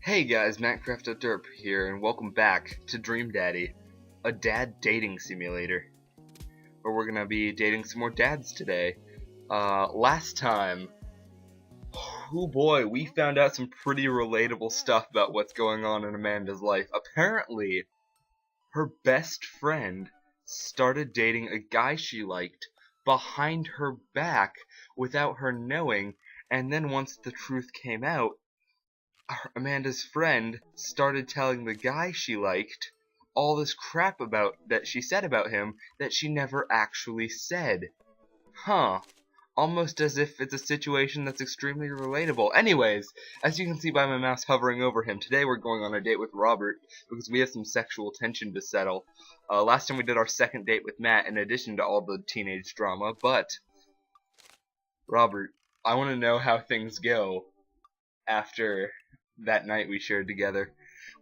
Hey guys, Mattcraft.derp here, and welcome back to Dream Daddy, a dad dating simulator, where we're gonna be dating some more dads today. Last time, oh boy, we found out some pretty relatable stuff about what's going on in Amanda's life. Apparently, her best friend started dating a guy she liked behind her back without her knowing, and then once the truth came out, Amanda's friend started telling the guy she liked all this crap about that she said about him that she never actually said. Huh. Almost as if it's a situation that's extremely relatable. Anyways, as you can see by my mouse hovering over him, today we're going on a date with Robert because we have some sexual tension to settle. Last time we did our second date with Matt in addition to all the teenage drama, but Robert, I want to know how things go after that night we shared together.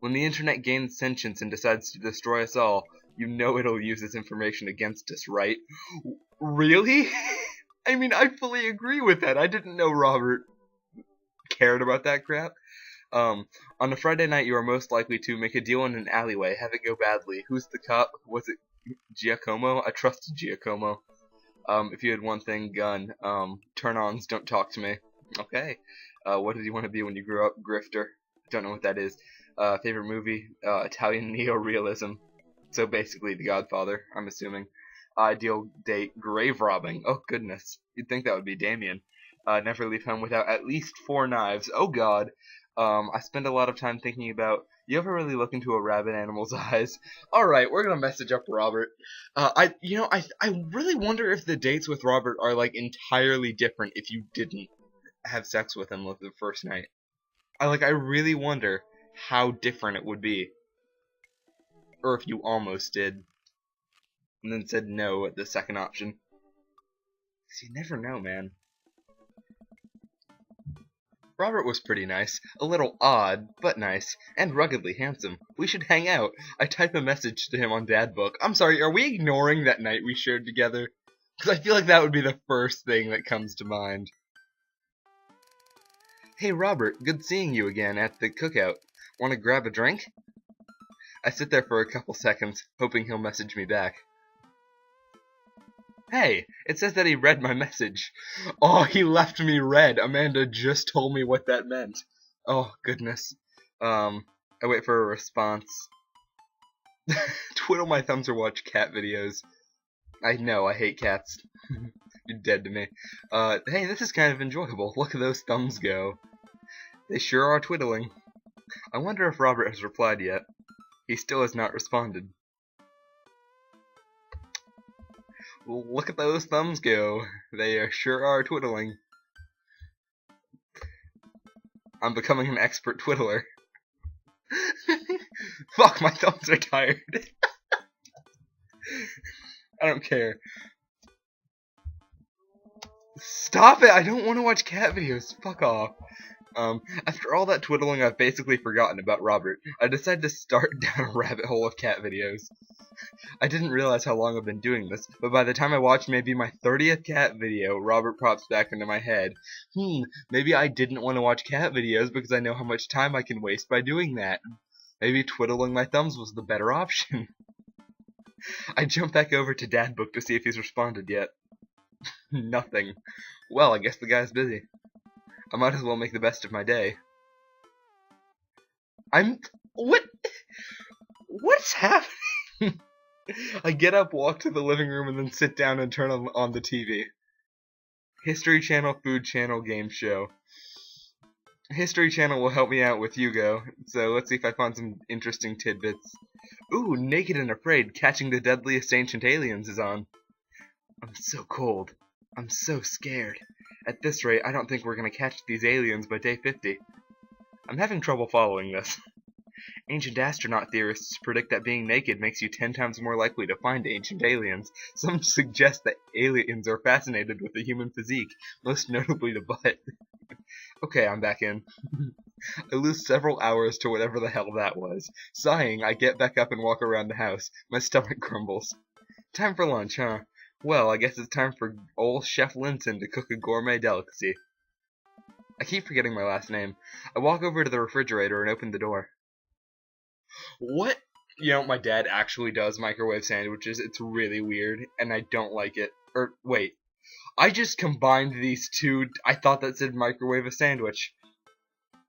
When the internet gains sentience and decides to destroy us all, you know it'll use this information against us, right? Really? I mean, I fully agree with that. I didn't know Robert cared about that crap. On a Friday night, you are most likely to make a deal in an alleyway, have it go badly. Who's the cop? Was it Giacomo? I trusted Giacomo. If you had one thing, gun. Turn-ons, don't talk to me. Okay. What did you want to be when you grew up? Grifter. Don't know what that is. Favorite movie? Italian neo-realism. So basically The Godfather, I'm assuming. Ideal date? Grave robbing. Oh goodness. You'd think that would be Damien. Never leave home without at least 4 knives. Oh god. I spend a lot of time thinking about, you ever really look into a rabid animal's eyes? Alright, we're gonna message up Robert. I really wonder if the dates with Robert are like entirely different if you didn't have sex with him the first night. I really wonder how different it would be. Or if you almost did, and then said no at the second option. 'Cause you never know, man. Robert was pretty nice, a little odd, but nice, and ruggedly handsome. We should hang out. I type a message to him on Dadbook. I'm sorry, are we ignoring that night we shared together? Because I feel like that would be the first thing that comes to mind. Hey Robert, good seeing you again at the cookout. Want to grab a drink? I sit there for a couple seconds, hoping he'll message me back. Hey, it says that he read my message. Oh, he left me read. Amanda just told me what that meant. Oh, goodness. I wait for a response. Twiddle my thumbs or watch cat videos. I know, I hate cats. You're dead to me. Hey, this is kind of enjoyable. Look at those thumbs go. They sure are twiddling. I wonder if Robert has replied yet. He still has not responded. Look at those thumbs go. They sure are twiddling. I'm becoming an expert twiddler. Fuck, my thumbs are tired. I don't care. Stop it! I don't want to watch cat videos. Fuck off. After all that twiddling, I've basically forgotten about Robert. I decided to start down a rabbit hole of cat videos. I didn't realize how long I've been doing this, but by the time I watched maybe my 30th cat video, Robert pops back into my head. Maybe I didn't want to watch cat videos because I know how much time I can waste by doing that. Maybe twiddling my thumbs was the better option. I jump back over to Dadbook to see if he's responded yet. Nothing. Well, I guess the guy's busy. I might as well make the best of my day. What's happening? I get up, walk to the living room, and then sit down and turn on the TV. History Channel, Food Channel, Game Show. History Channel will help me out with Hugo, so let's see if I find some interesting tidbits. Ooh, Naked and Afraid, Catching the Deadliest Ancient Aliens is on. I'm so cold. I'm so scared. At this rate, I don't think we're gonna catch these aliens by day 50. I'm having trouble following this. Ancient astronaut theorists predict that being naked makes you 10 times more likely to find ancient aliens. Some suggest that aliens are fascinated with the human physique, most notably the butt. Okay, I'm back in. I lose several hours to whatever the hell that was. Sighing, I get back up and walk around the house. My stomach grumbles. Time for lunch, huh? Well, I guess it's time for old Chef Linton to cook a gourmet delicacy. I keep forgetting my last name. I walk over to the refrigerator and open the door. What? You know, my dad actually does microwave sandwiches. It's really weird, and I don't like it. Or, wait. I just combined these two. I thought that said microwave a sandwich.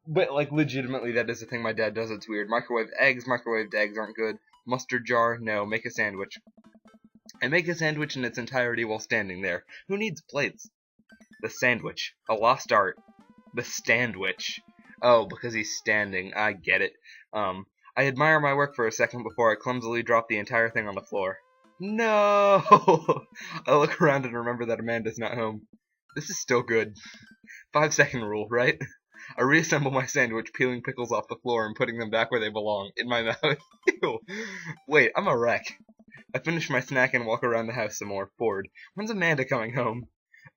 But, like, legitimately, that is a thing my dad does. It's weird. Microwaved eggs aren't good. Mustard jar, no. Make a sandwich. I make a sandwich in its entirety while standing there. Who needs plates? The sandwich. A lost art. The standwich. Oh, because he's standing. I get it. I admire my work for a second before I clumsily drop the entire thing on the floor. No! I look around and remember that Amanda's not home. This is still good. 5-second rule, right? I reassemble my sandwich, peeling pickles off the floor and putting them back where they belong, in my mouth. Ew. Wait, I'm a wreck. I finish my snack and walk around the house some more, bored. When's Amanda coming home?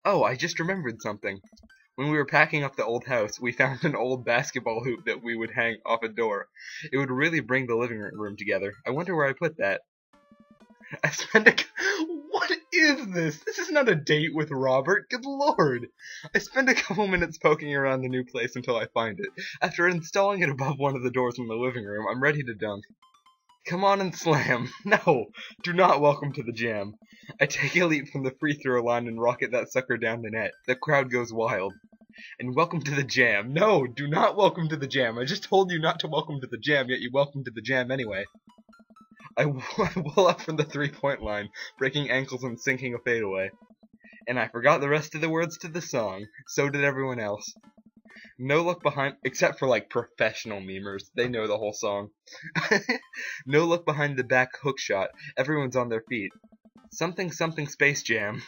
Oh, I just remembered something. When we were packing up the old house, we found an old basketball hoop that we would hang off a door. It would really bring the living room together. I wonder where I put that. What is this? This is not a date with Robert. Good lord. I spend a couple minutes poking around the new place until I find it. After installing it above one of the doors in the living room, I'm ready to dunk. Come on and slam. No, do not welcome to the jam. I take a leap from the free throw line and rocket that sucker down the net. The crowd goes wild. And welcome to the jam. No, do not welcome to the jam. I just told you not to welcome to the jam, yet you welcome to the jam anyway. I wall up from the three-point line, breaking ankles and sinking a fadeaway. And I forgot the rest of the words to the song. So did everyone else. No look behind, except for like professional memers. They know the whole song. No look behind the back hook shot. Everyone's on their feet. Something something Space Jam.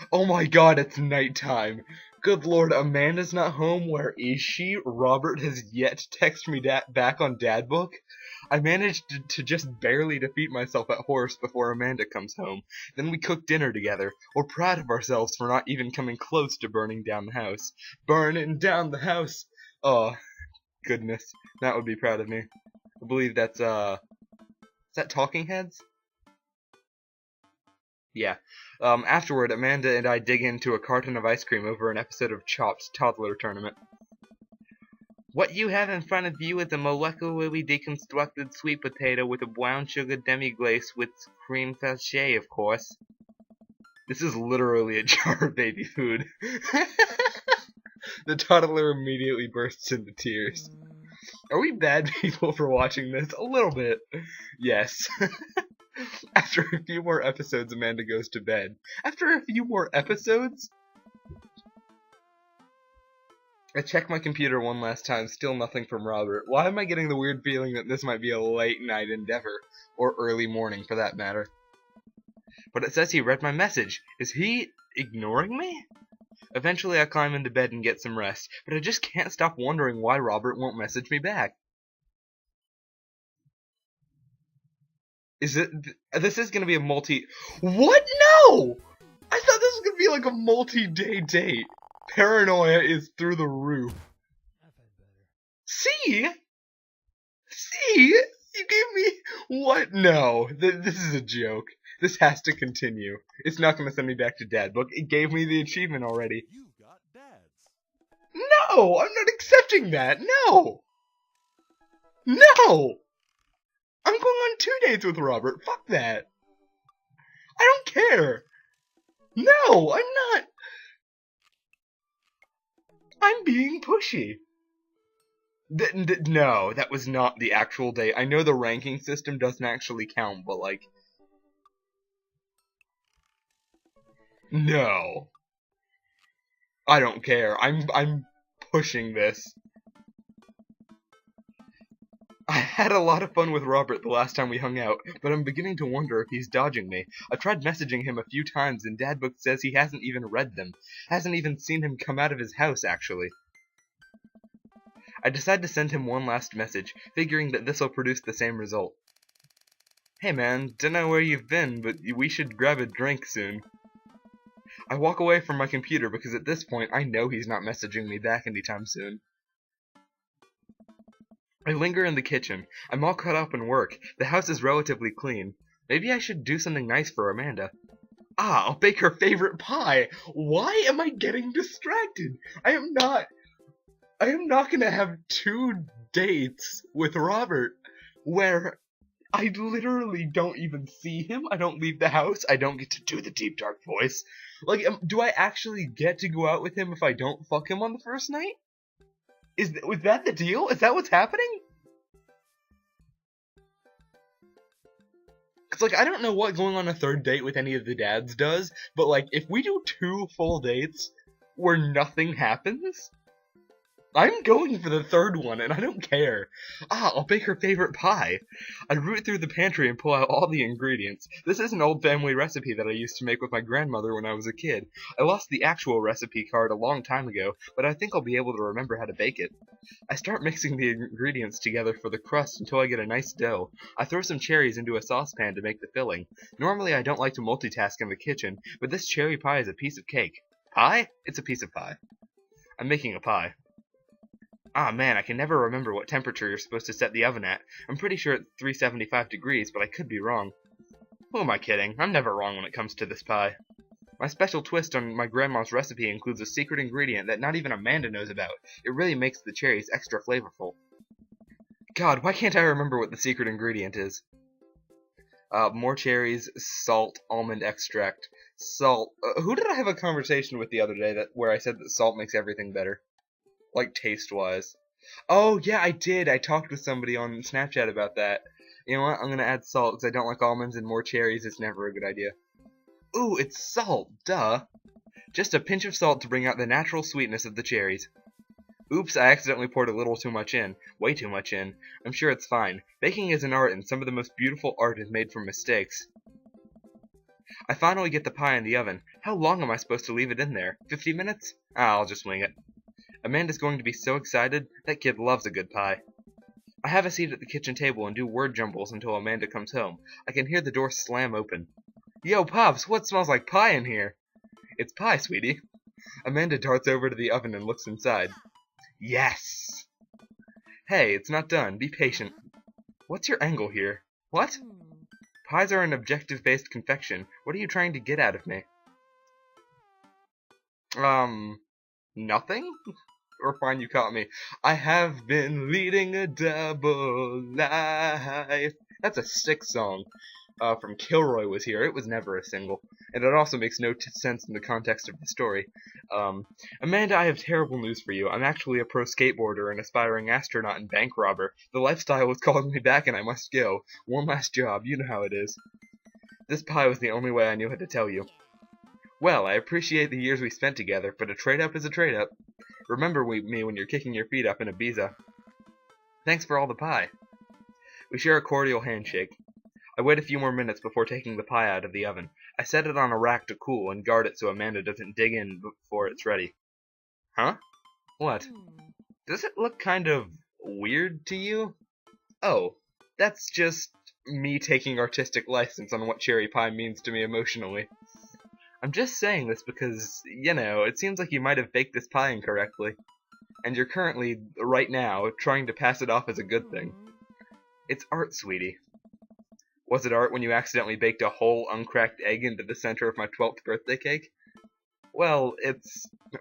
Oh my god, it's nighttime. Good lord, Amanda's not home. Where is she? Robert has yet to text me back on Dadbook. I managed to just barely defeat myself at horse before Amanda comes home. Then we cook dinner together. We're proud of ourselves for not even coming close to burning down the house. Burning down the house! Oh, goodness. That would be proud of me. I believe that's, is that Talking Heads? Yeah. Afterward, Amanda and I dig into a carton of ice cream over an episode of Chopped's Toddler Tournament. What you have in front of you is a molecularly deconstructed sweet potato with a brown sugar demi-glace with cream sachet, of course. This is literally a jar of baby food. The toddler immediately bursts into tears. Are we bad people for watching this? A little bit. Yes. After a few more episodes, Amanda goes to bed. After a few more episodes? I check my computer one last time, still nothing from Robert. Why am I getting the weird feeling that this might be a late night endeavor? Or early morning, for that matter. But it says he read my message. Is he ignoring me? Eventually I climb into bed and get some rest, but I just can't stop wondering why Robert won't message me back. This is gonna be a What? No! I thought this was gonna be like a multi-day date. Paranoia is through the roof. See? You gave me... What? No. This is a joke. This has to continue. It's not gonna send me back to Dadbook. It gave me the achievement already. You got dads. No! I'm not accepting that! No! No! I'm going on 2 dates with Robert. Fuck that. I don't care. No, I'm not. I'm being pushy. No, that was not the actual date. I know the ranking system doesn't actually count, but like... No. I don't care. I'm pushing this. I had a lot of fun with Robert the last time we hung out, but I'm beginning to wonder if he's dodging me. I've tried messaging him a few times, and Dadbook says he hasn't even read them. Hasn't even seen him come out of his house, actually. I decide to send him one last message, figuring that this'll produce the same result. Hey man, dunno where you've been, but we should grab a drink soon. I walk away from my computer because at this point I know he's not messaging me back anytime soon. I linger in the kitchen. I'm all caught up in work. The house is relatively clean. Maybe I should do something nice for Amanda. Ah, I'll bake her favorite pie. Why am I getting distracted? I am not gonna have 2 dates with Robert where I literally don't even see him. I don't leave the house. I don't get to do the deep dark voice. Like, do I actually get to go out with him if I don't fuck him on the first night? Was that the deal? Is that what's happening? Cause like I don't know what going on a 3rd date with any of the dads does, but like if we do 2 full dates where nothing happens, I'm going for the 3rd one, and I don't care. Ah, I'll bake her favorite pie. I root through the pantry and pull out all the ingredients. This is an old family recipe that I used to make with my grandmother when I was a kid. I lost the actual recipe card a long time ago, but I think I'll be able to remember how to bake it. I start mixing the ingredients together for the crust until I get a nice dough. I throw some cherries into a saucepan to make the filling. Normally I don't like to multitask in the kitchen, but this cherry pie is a piece of cake. Pie? It's a piece of pie. I'm making a pie. Ah man, I can never remember what temperature you're supposed to set the oven at. I'm pretty sure it's 375 degrees, but I could be wrong. Who am I kidding? I'm never wrong when it comes to this pie. My special twist on my grandma's recipe includes a secret ingredient that not even Amanda knows about. It really makes the cherries extra flavorful. God, why can't I remember what the secret ingredient is? More cherries, salt, almond extract. Salt. Who did I have a conversation with the other day where I said that salt makes everything better? Like, taste-wise. Oh, yeah, I did. I talked with somebody on Snapchat about that. You know what? I'm gonna add salt because I don't like almonds, and more cherries is never a good idea. Ooh, it's salt. Duh. Just a pinch of salt to bring out the natural sweetness of the cherries. Oops, I accidentally poured a little too much in. Way too much in. I'm sure it's fine. Baking is an art, and some of the most beautiful art is made from mistakes. I finally get the pie in the oven. How long am I supposed to leave it in there? 50 minutes? Ah, I'll just wing it. Amanda's going to be so excited. That kid loves a good pie. I have a seat at the kitchen table and do word jumbles until Amanda comes home. I can hear the door slam open. Yo, Pops, what smells like pie in here? It's pie, sweetie. Amanda darts over to the oven and looks inside. Yes! Hey, it's not done. Be patient. What's your angle here? What? Pies are an objective-based confection. What are you trying to get out of me? Nothing? Or fine, you caught me. I have been leading a double life. That's a Styx song. From Kilroy was here. It was never a single. And it also makes no sense in the context of the story. Amanda, I have terrible news for you. I'm actually a pro skateboarder, an aspiring astronaut, and bank robber. The lifestyle is calling me back and I must go. One last job. You know how it is. This pie was the only way I knew how to tell you. Well, I appreciate the years we spent together, but a trade-up is a trade-up. Remember me when you're kicking your feet up in Ibiza. Thanks for all the pie. We share a cordial handshake. I wait a few more minutes before taking the pie out of the oven. I set it on a rack to cool and guard it so Amanda doesn't dig in before it's ready. Huh? What? Does it look kind of weird to you? Oh, that's just me taking artistic license on what cherry pie means to me emotionally. I'm just saying this because, you know, it seems like you might have baked this pie incorrectly. And you're currently, right now, trying to pass it off as a good thing. It's art, sweetie. Was it art when you accidentally baked a whole uncracked egg into the center of my 12th birthday cake? Well,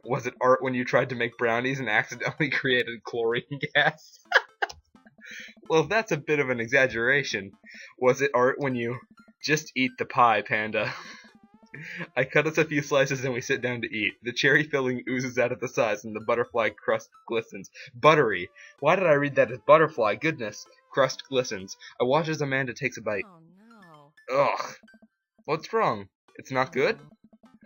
was it art when you tried to make brownies and accidentally created chlorine gas? Well, that's a bit of an exaggeration. Was it art when you just eat the pie, Panda? I cut us a few slices and we sit down to eat. The cherry filling oozes out of the sides and the butterfly crust glistens. Buttery. Why did I read that as butterfly? Goodness. Crust glistens. I watch as Amanda takes a bite. Oh no. Ugh. What's wrong? It's not good?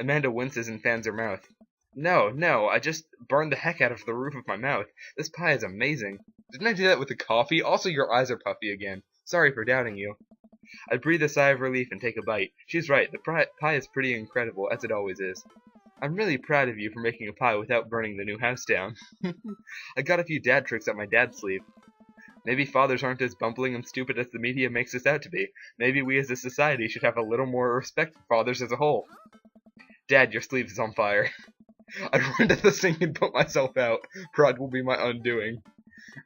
Amanda winces and fans her mouth. No, I just burned the heck out of the roof of my mouth. This pie is amazing. Didn't I do that with the coffee? Also, your eyes are puffy again. Sorry for doubting you. I breathe a sigh of relief and take a bite. She's right, the pie is pretty incredible, as it always is. I'm really proud of you for making a pie without burning the new house down. I got a few dad tricks up my dad's sleeve. Maybe fathers aren't as bumbling and stupid as the media makes us out to be. Maybe we as a society should have a little more respect for fathers as a whole. Dad, your sleeve is on fire. I run to the sink and put myself out. Pride will be my undoing.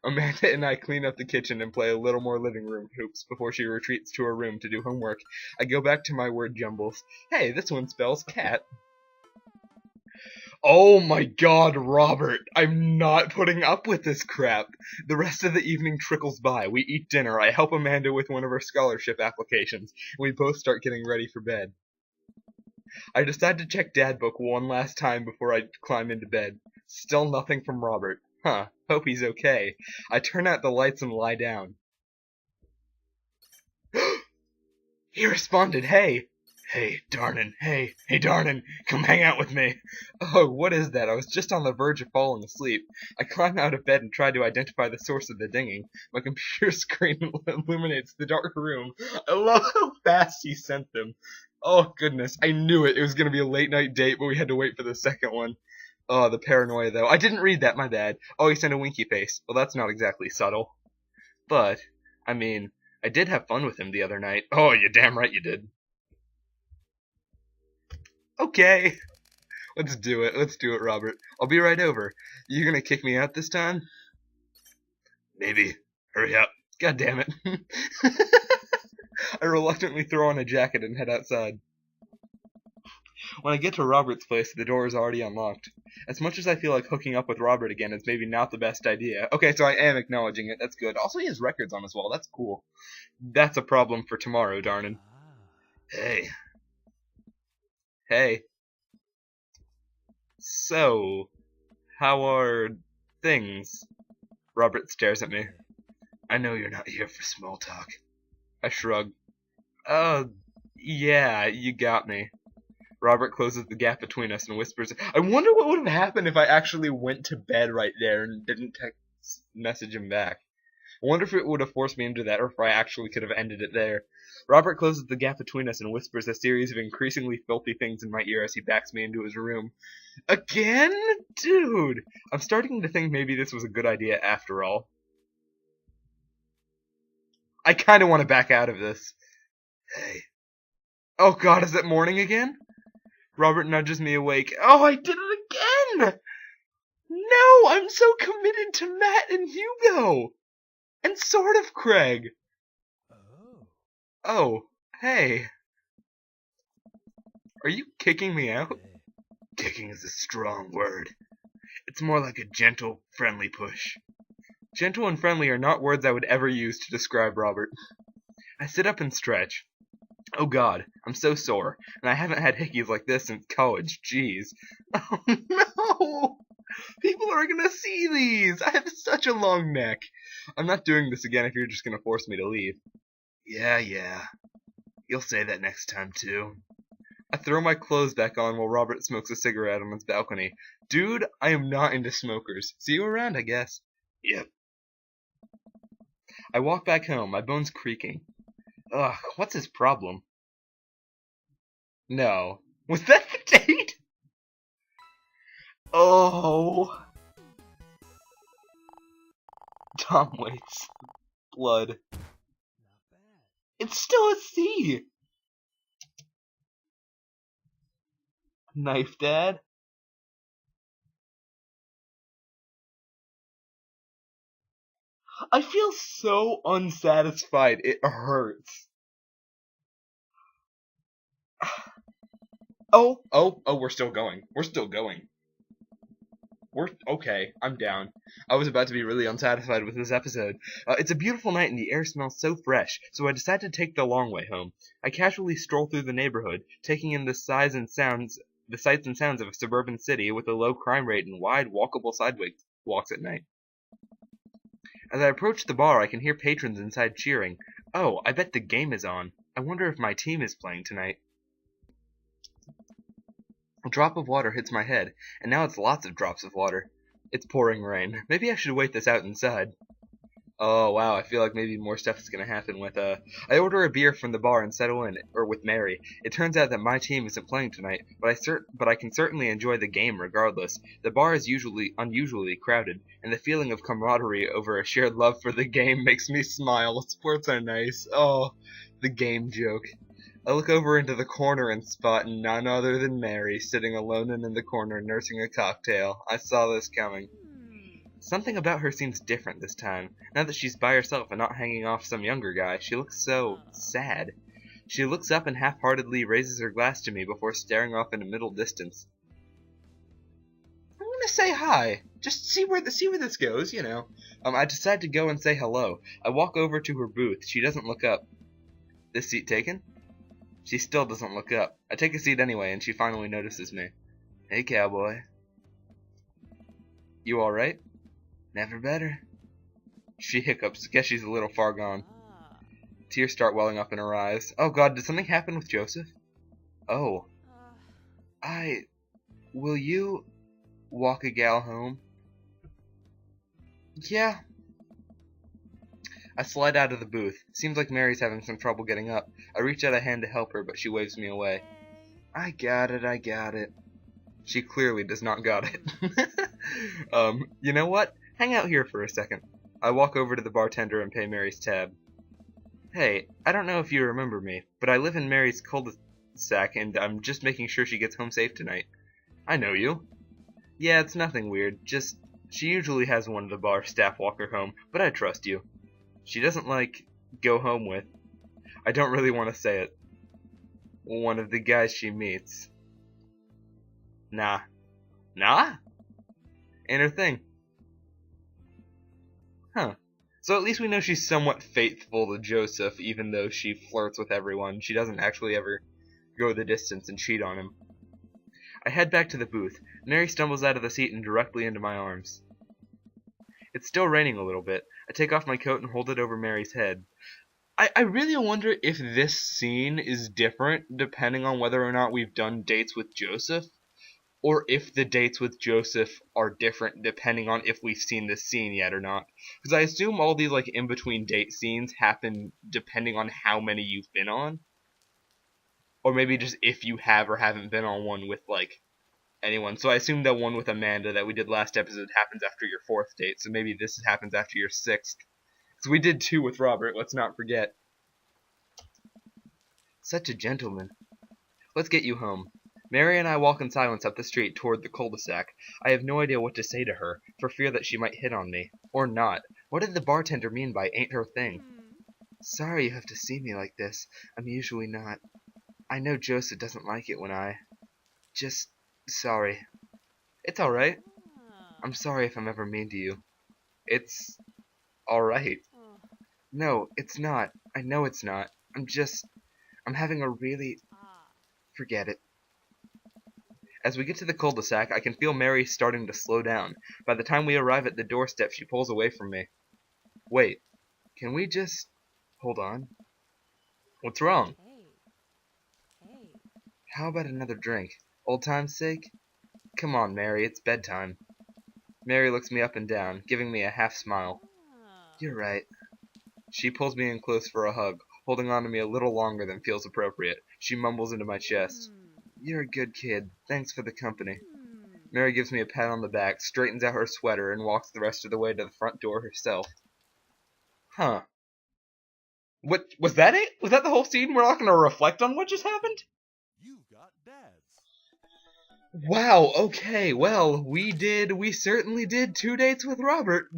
Amanda and I clean up the kitchen and play a little more living room hoops before she retreats to her room to do homework. I go back to my word jumbles. Hey, this one spells cat. Oh my god, Robert, I'm not putting up with this crap. The rest of the evening trickles by. We eat dinner, I help Amanda with one of her scholarship applications, and we both start getting ready for bed. I decide to check Dad Book one last time before I climb into bed. Still nothing from Robert. Huh, hope he's okay. I turn out the lights and lie down. He responded, hey! Hey, Darnin, hey, Darnin, come hang out with me. Oh, what is that? I was just on the verge of falling asleep. I climb out of bed and try to identify the source of the dinging. My computer screen illuminates the dark room. I love how fast he sent them. Oh, goodness, I knew it. It was going to be a late night date, but we had to wait for the second one. Oh, the paranoia, though. I didn't read that, my bad. Oh, he sent a winky face. Well, that's not exactly subtle. But, I mean, I did have fun with him the other night. Oh, you're damn right you did. Okay. Let's do it. Let's do it, Robert. I'll be right over. You gonna kick me out this time? Maybe. Hurry up. God damn it. I reluctantly throw on a jacket and head outside. When I get to Robert's place, the door is already unlocked. As much as I feel like hooking up with Robert again is maybe not the best idea. Okay, so I am acknowledging it. That's good. Also, he has records on his wall. That's cool. That's a problem for tomorrow, Darnin. Hey. Hey. So, how are things? Robert stares at me. I know you're not here for small talk. I shrug. Yeah, you got me. Robert closes the gap between us and whispers, I wonder what would have happened if I actually went to bed right there and didn't message him back. I wonder if it would have forced me into that, or if I actually could have ended it there. Robert closes the gap between us and whispers a series of increasingly filthy things in my ear as he backs me into his room. Again? Dude! I'm starting to think maybe this was a good idea after all. I kinda want to back out of this. Hey. Oh god, is it morning again? Robert nudges me awake. Oh, I did it again! No, I'm so committed to Matt and Hugo! And sort of Craig. Oh, hey. Are you kicking me out? Kicking is a strong word. It's more like a gentle, friendly push. Gentle and friendly are not words I would ever use to describe Robert. I sit up and stretch. Oh god, I'm so sore, and I haven't had hickeys like this since college, jeez. Oh no! People are gonna see these! I have such a long neck. I'm not doing this again if you're just gonna force me to leave. Yeah. You'll say that next time, too. I throw my clothes back on while Robert smokes a cigarette on his balcony. Dude, I am not into smokers. See you around, I guess. Yep. I walk back home, my bones creaking. Ugh, what's his problem? No. Was that the date? Oh. Tom waits. Blood. It's still a C. Knife Dad. I feel so unsatisfied. It hurts. Oh, we're still going. We're okay. I'm down. I was about to be really unsatisfied with this episode. It's a beautiful night and the air smells so fresh, so I decide to take the long way home. I casually stroll through the neighborhood, taking in the sights and sounds of a suburban city with a low crime rate and wide, walkable sidewalks at night. As I approach the bar, I can hear patrons inside cheering. Oh, I bet the game is on. I wonder if my team is playing tonight. A drop of water hits my head, and now it's lots of drops of water. It's pouring rain. Maybe I should wait this out inside. Oh, wow, I feel like maybe more stuff is going to happen with, I order a beer from the bar and settle in, or with Mary. It turns out that my team isn't playing tonight, but I can certainly enjoy the game regardless. The bar is unusually crowded, and the feeling of camaraderie over a shared love for the game makes me smile. Sports are nice. Oh, the game joke. I look over into the corner and spot none other than Mary, sitting alone in the corner nursing a cocktail. I saw this coming. Something about her seems different this time. Now that she's by herself and not hanging off some younger guy, she looks so sad. She looks up and half-heartedly raises her glass to me before staring off into middle distance. I'm gonna say hi. Just see where this goes, you know. I decide to go and say hello. I walk over to her booth. She doesn't look up. This seat taken? She still doesn't look up. I take a seat anyway, and she finally notices me. Hey, cowboy. You alright? Never better. She hiccups. Guess she's a little far gone. Tears start welling up in her eyes. Oh god, did something happen with Joseph? Oh. Will you walk a gal home? Yeah. I slide out of the booth. Seems like Mary's having some trouble getting up. I reach out a hand to help her, but she waves me away. I got it. She clearly does not got it. You know what? Hang out here for a second. I walk over to the bartender and pay Mary's tab. Hey, I don't know if you remember me, but I live in Mary's cul-de-sac and I'm just making sure she gets home safe tonight. I know you. Yeah, it's nothing weird, just she usually has one of the bar staff walk her home, but I trust you. She doesn't go home with. I don't really want to say it. One of the guys she meets. Nah? Ain't her thing. Huh. So at least we know she's somewhat faithful to Joseph, even though she flirts with everyone. She doesn't actually ever go the distance and cheat on him. I head back to the booth. Mary stumbles out of the seat and directly into my arms. It's still raining a little bit. I take off my coat and hold it over Mary's head. I really wonder if this scene is different depending on whether or not we've done dates with Joseph, or if the dates with Joseph are different depending on if we've seen this scene yet or not. Because I assume all these in-between date scenes happen depending on how many you've been on. Or maybe just if you have or haven't been on one with anyone. So I assume that one with Amanda that we did last episode happens after your 4th date. So maybe this happens after your 6th. Because we did 2 with Robert, let's not forget. Such a gentleman. Let's get you home. Mary and I walk in silence up the street toward the cul-de-sac. I have no idea what to say to her, for fear that she might hit on me. Or not. What did the bartender mean by ain't her thing? Sorry you have to see me like this. I'm usually not. I know Joseph doesn't like it when I... Just... sorry. It's alright. I'm sorry if I'm ever mean to you. It's... alright. No, it's not. I know it's not. I'm having a really... Forget it. As we get to the cul-de-sac, I can feel Mary starting to slow down. By the time we arrive at the doorstep, she pulls away from me. Wait, can we just... hold on? What's wrong? How about another drink? Old time's sake? Come on, Mary, it's bedtime. Mary looks me up and down, giving me a half smile. You're right. She pulls me in close for a hug, holding on to me a little longer than feels appropriate. She mumbles into my chest. You're a good kid. Thanks for the company. Mary gives me a pat on the back, straightens out her sweater, and walks the rest of the way to the front door herself. Huh. What was that it? Was that the whole scene? We're not going to reflect on what just happened? You've got dads. Wow, okay, well, we certainly did 2 dates with Robert.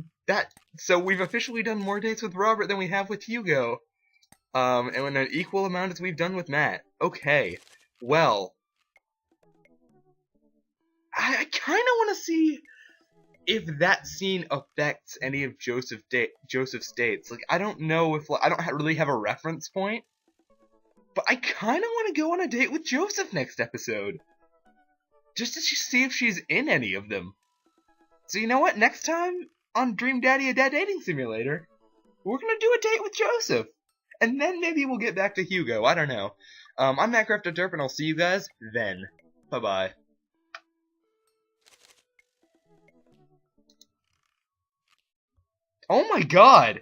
So we've officially done more dates with Robert than we have with Hugo. And an equal amount as we've done with Matt. Okay, well, I kind of want to see if that scene affects any of Joseph's dates. I don't know if I don't really have a reference point, but I kind of want to go on a date with Joseph next episode, just to see if she's in any of them. So you know what? Next time on Dream Daddy, a Dad Dating Simulator, we're gonna do a date with Joseph, and then maybe we'll get back to Hugo. I don't know. I'm MattCrafterDerp, and I'll see you guys then. Bye bye. Oh my god!